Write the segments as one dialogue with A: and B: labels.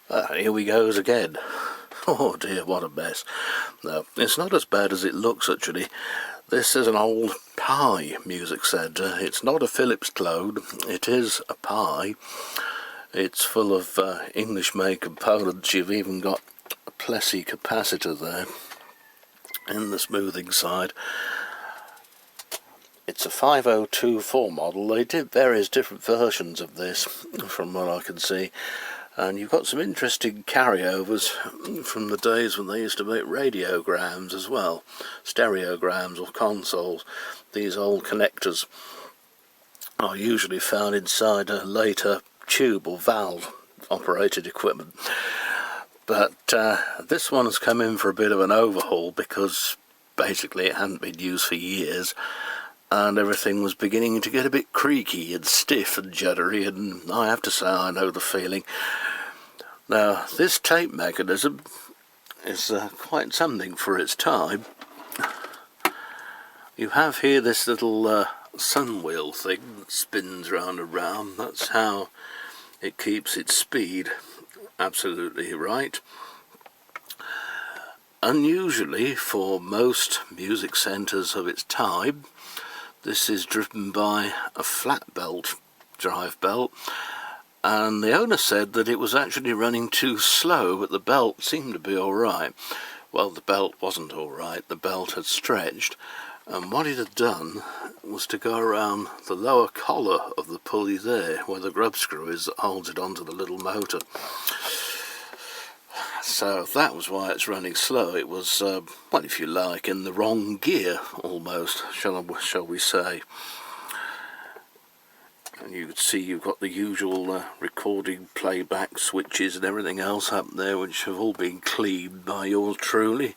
A: Here we goes again. Oh dear, what a mess. No, it's not as bad as it looks actually. This is an old PYE music centre. It's not a Philips clone, it is a PYE. It's full of English-made components. You've even got a Plessy capacitor there in the smoothing side. It's a 5024 model. They did various different versions of this from what I can see, and you've got some interesting carryovers from the days when they used to make radiograms as well, stereograms or consoles. These old connectors are usually found inside a later tube or valve operated equipment, but this one has come in for a bit of an overhaul because basically it hadn't been used for years and everything was beginning to get a bit creaky and stiff and juddery, and I have to say I know the feeling. Now this tape mechanism is quite something for its time. You have here this little sunwheel thing that spins round and round. That's how it keeps its speed absolutely right. Unusually for most music centres of its time, this is driven by a flat belt drive belt, and the owner said that it was actually running too slow, but the belt seemed to be alright. Well, the belt wasn't alright, the belt had stretched, and what it had done was to go around the lower collar of the pulley there, where the grub screw is that holds it onto the little motor. So that was why it's running slow. It was, well, if you like, in the wrong gear almost, shall we say. And you can see you've got the usual recording playback switches and everything else up there, which have all been cleaned by yours truly,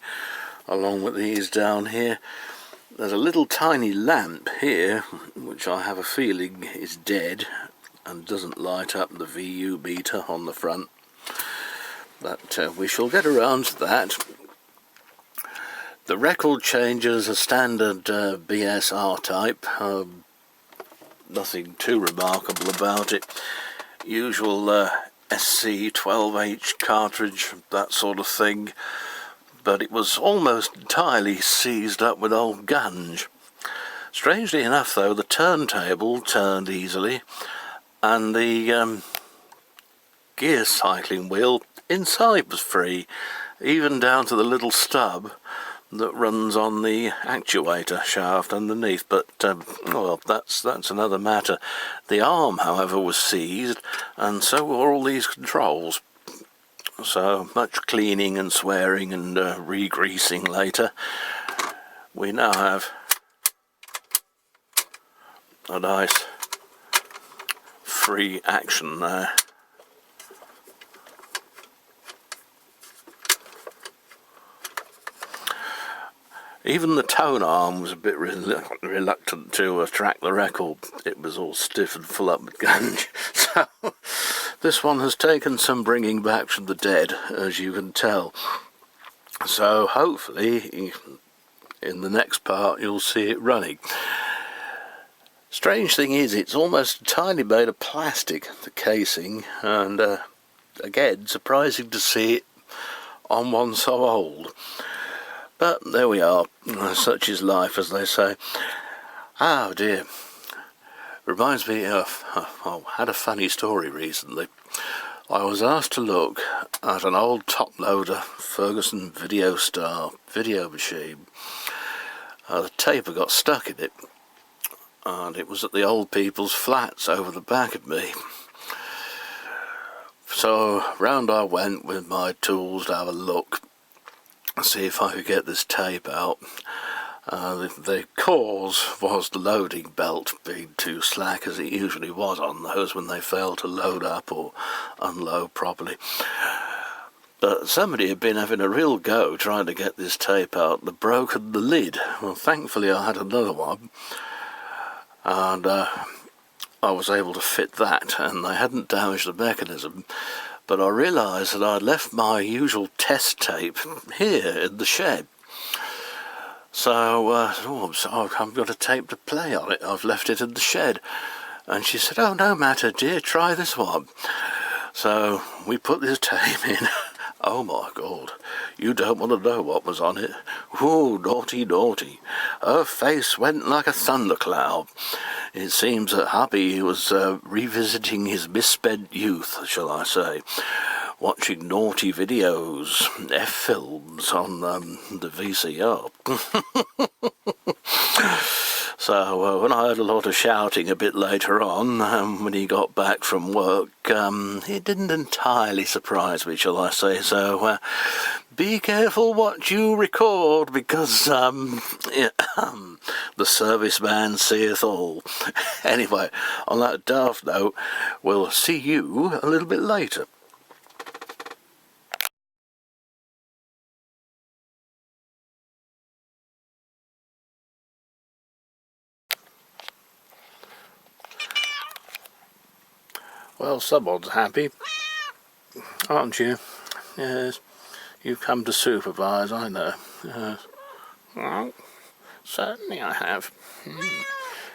A: along with these down here. There's a little tiny lamp here, which I have a feeling is dead and doesn't light up the VU meter on the front. But we shall get around to that. The record changers are standard BSR type. Nothing too remarkable about it. Usual SC 12H cartridge, that sort of thing. But it was almost entirely seized up with old gunge. Strangely enough though, the turntable turned easily, and the gear cycling wheel inside was free, even down to the little stub that runs on the actuator shaft underneath. But well, that's another matter. The arm, however, was seized, and so were all these controls. So much cleaning and swearing and re-greasing later, we now have a nice free action there. Even the tone arm was a bit reluctant to track the record. It was all stiff and full up with gunge. So this one has taken some bringing back from the dead, as you can tell. So hopefully in the next part you'll see it running. Strange thing is, it's almost entirely made of plastic, the casing, and again, surprising to see it on one so old. But there we are, such is life, as they say. Oh dear, reminds me of, I had a funny story recently. I was asked to look at an old top loader Ferguson Video Star video machine. The taper got stuck in it, and it was at the old people's flats over the back of me. So round I went with my tools to have a look, see if I could get this tape out. The cause was the loading belt being too slack, as it usually was on those when they failed to load up or unload properly. But somebody had been having a real go trying to get this tape out and broken the lid. Well, thankfully I had another one, and I was able to fit that, and they hadn't damaged the mechanism. But I realised that I'd left my usual test tape here in the shed. So I've got a tape to play on it. I've left it in the shed. And she said, "Oh, no matter, dear, try this one." So we put this tape in. Oh my God, you don't want to know what was on it. Ooh, naughty, naughty. Her face went like a thundercloud. It seems that Happy was revisiting his misspent youth, shall I say, watching naughty videos, F-films on the VCR. So when I heard a lot of shouting a bit later on, when he got back from work, it didn't entirely surprise me, shall I say. So be careful what you record, because the serviceman seeth all. Anyway, on that daft note, we'll see you a little bit later. Well, someone's happy, aren't you? Yes, you've come to supervise, I know. Well, certainly I have.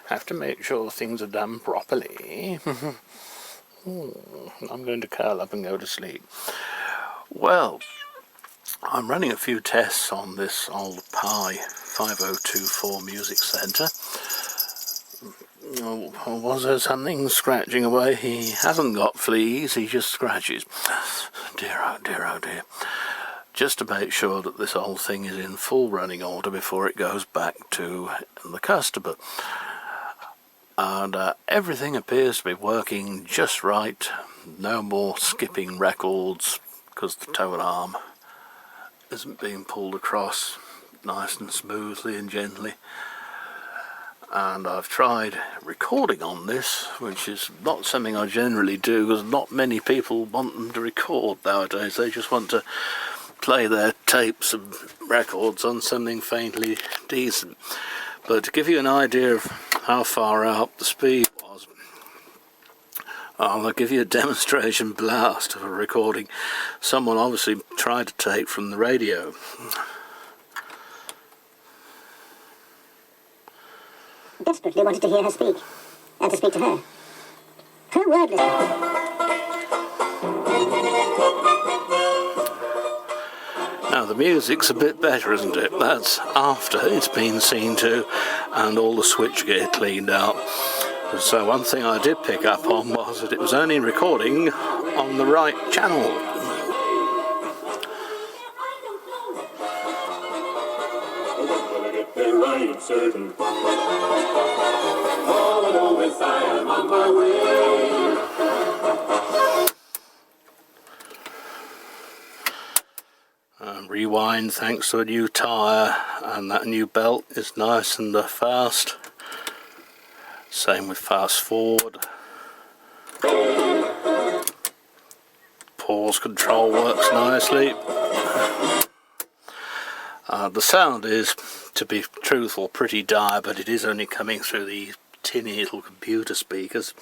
A: Have to make sure things are done properly. I'm going to curl up and go to sleep. Well, I'm running a few tests on this old PYE 5024 music centre. Or was there something scratching away? He hasn't got fleas, he just scratches. Dear, oh dear, oh dear. Just to make sure that this whole thing is in full running order before it goes back to the customer. And everything appears to be working just right. No more skipping records, because the tone arm isn't being pulled across nice and smoothly and gently. And I've tried recording on this, which is not something I generally do, because not many people want them to record nowadays. They just want to play their tapes and records on something faintly decent. But to give you an idea of how far out the speed was, I'll give you a demonstration blast of a recording someone obviously tried to take from the radio.
B: Desperately wanted to hear her speak, and to speak to her. Her wordless.
A: Now the music's a bit better, isn't it? That's after it's been seen to and all the switchgear cleaned out. So one thing I did pick up on was that it was only recording on the right channel.
C: Certain. All along with I am on my way.
A: Rewind thanks to a new tyre, and that new belt is nice and fast. Same with fast forward. Pause control works nicely. The sound is, to be truthful, pretty dire, but it is only coming through the tinny little computer speakers.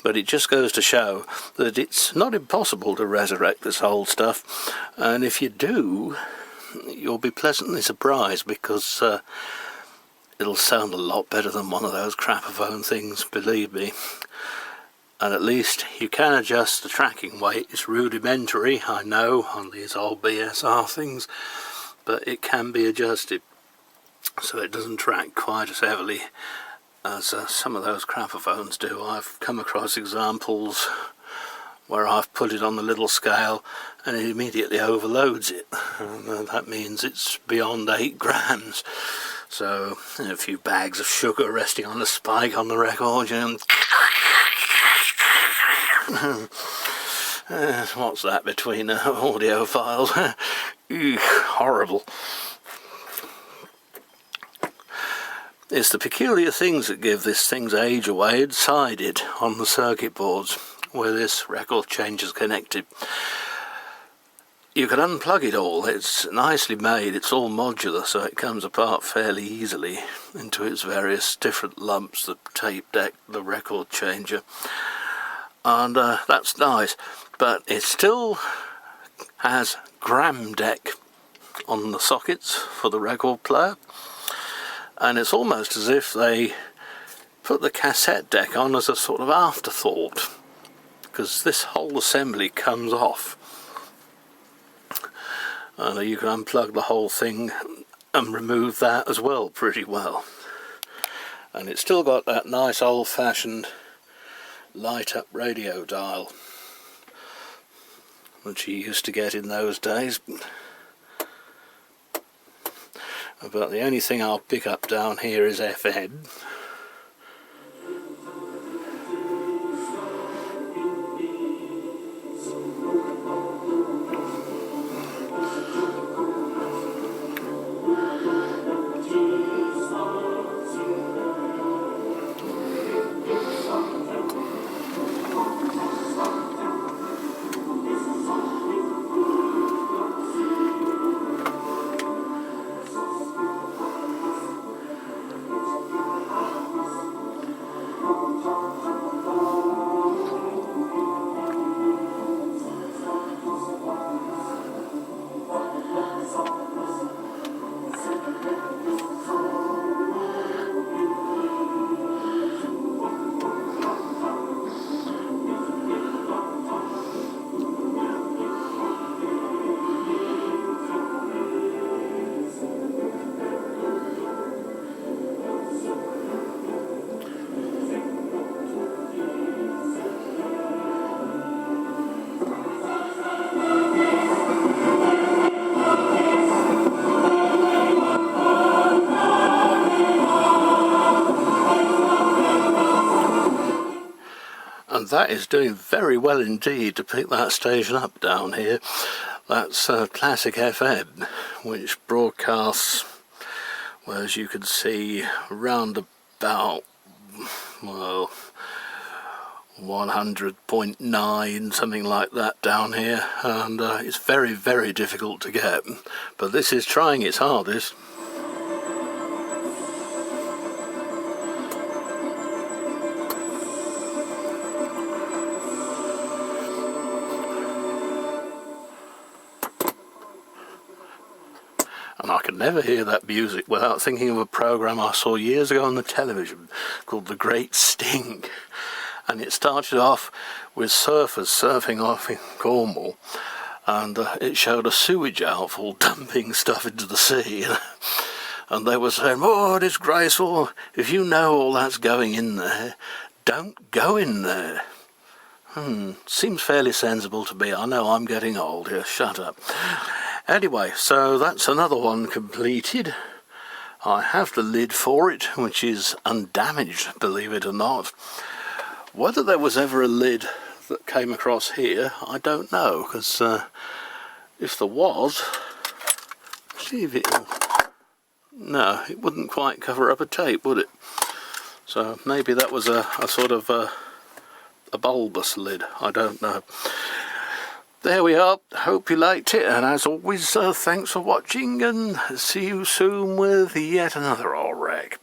A: But it just goes to show that it's not impossible to resurrect this old stuff, and if you do, you'll be pleasantly surprised, because it'll sound a lot better than one of those crapaphone things, believe me. And at least you can adjust the tracking weight. It's rudimentary, I know, on these old BSR things, but it can be adjusted so it doesn't track quite as heavily as some of those crapaphones do. I've come across examples where I've put it on the little scale and it immediately overloads it. And that means it's beyond 8 grams. So a few bags of sugar resting on a spike on the record, what's that between audio files? Horrible. It's the peculiar things that give this thing's age away. It's sided on the circuit boards where this record change is connected. You can unplug it all. It's nicely made. It's all modular, so it comes apart fairly easily into its various different lumps, the tape deck, the record changer. And that's nice, but it still has gram deck on the sockets for the record player, and it's almost as if they put the cassette deck on as a sort of afterthought, because this whole assembly comes off. And you can unplug the whole thing and remove that as well pretty well. And it's still got that nice old-fashioned light-up radio dial, which you used to get in those days. But the only thing I'll pick up down here is FM. And that is doing very well indeed to pick that station up down here. That's Classic FM, which broadcasts, well, as you can see, round about, well, 100.9, something like that down here, and it's very, very difficult to get, but this is trying its hardest. And I can never hear that music without thinking of a programme I saw years ago on the television called The Great Sting. And it started off with surfers surfing off in Cornwall, and it showed a sewage outfall dumping stuff into the sea. And they were saying, "Oh, disgraceful, if you know all that's going in there, don't go in there." Seems fairly sensible to me. I know I'm getting old here, shut up. Anyway, so that's another one completed. I have the lid for it, which is undamaged, believe it or not. Whether there was ever a lid that came across here, I don't know, because if there was, see if it'll... No, it wouldn't quite cover up a tape, would it? So maybe that was a sort of a bulbous lid, I don't know. There we are, hope you liked it, and as always, thanks for watching, and see you soon with yet another old wreck.